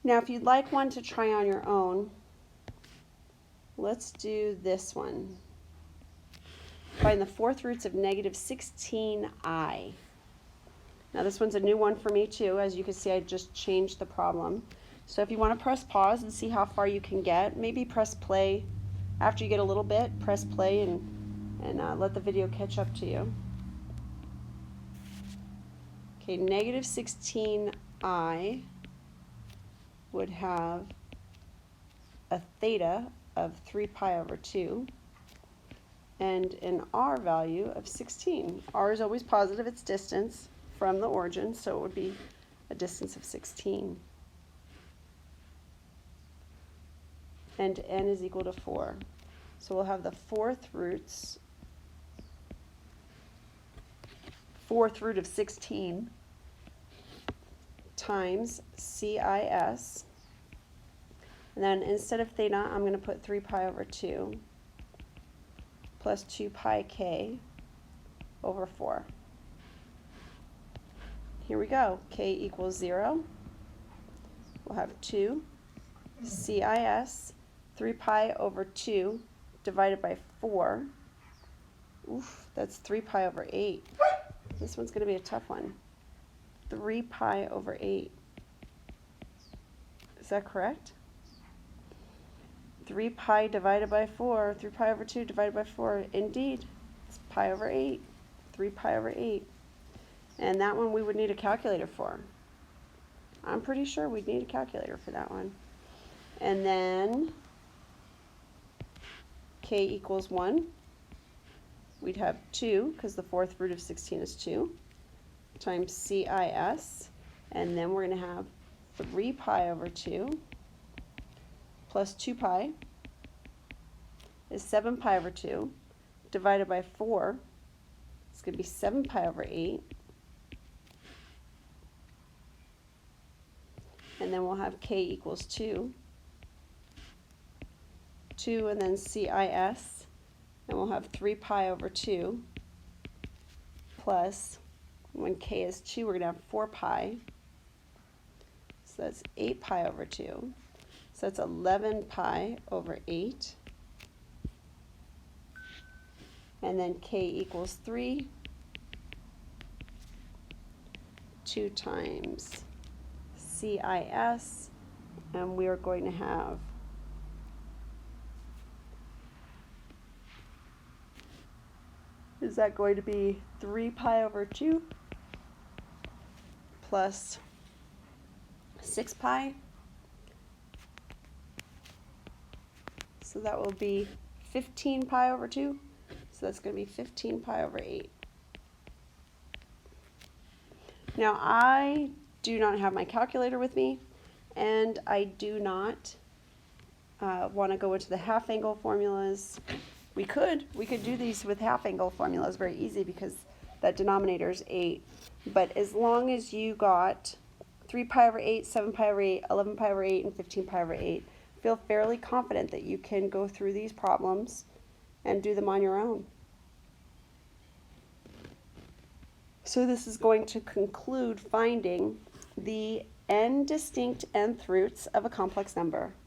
Now, if you'd like one to try on your own, let's do this one. Find the fourth roots of negative 16i. Now this one's a new one for me too. As you can see, I just changed the problem. So if you want to press pause and see how far you can get, maybe press play. After you get a little bit, press play and let the video catch up to you. Okay, negative 16i would have a theta of 3 pi over 2 and an r value of 16. R is always positive, it's distance from the origin, so it would be a distance of 16. And n is equal to 4. So we'll have the fourth root of 16 times CIS. And then instead of theta, I'm going to put 3 pi over 2 plus 2 pi k over 4. Here we go. K equals 0. We'll have 2 CIS 3 pi over 2 divided by 4. Oof, that's 3 pi over 8. This one's going to be a tough one. 3 pi over 8. Is that correct? 3 pi divided by 4, 3 pi over 2 divided by 4. Indeed, it's pi over 8. 3 pi over 8. And that one we would need a calculator for. I'm pretty sure we'd need a calculator for that one. And then k equals 1. We'd have 2, because the fourth root of 16 is 2, times CIS. And then we're going to have 3 pi over 2 plus 2 pi is 7 pi over 2 divided by 4. It's going to be 7 pi over 8. And then we'll have k equals 2. 2 and then CIS. And we'll have 3 pi over 2 plus, when k is 2, we're going to have 4 pi. So that's 8 pi over 2. So that's 11 pi over 8. And then k equals 3. 2 times CIS. And we are going to have is that going to be 3 pi over 2 plus 6 pi? So that will be 15 pi over 2. So that's going to be 15 pi over 8. Now I do not have my calculator with me, and I do not want to go into the half angle formulas. We could do these with half angle formulas very easy because that denominator is 8. But as long as you got 3 pi over 8, 7 pi over 8, 11 pi over 8, and 15 pi over 8, feel fairly confident that you can go through these problems and do them on your own. So this is going to conclude finding the n distinct nth roots of a complex number.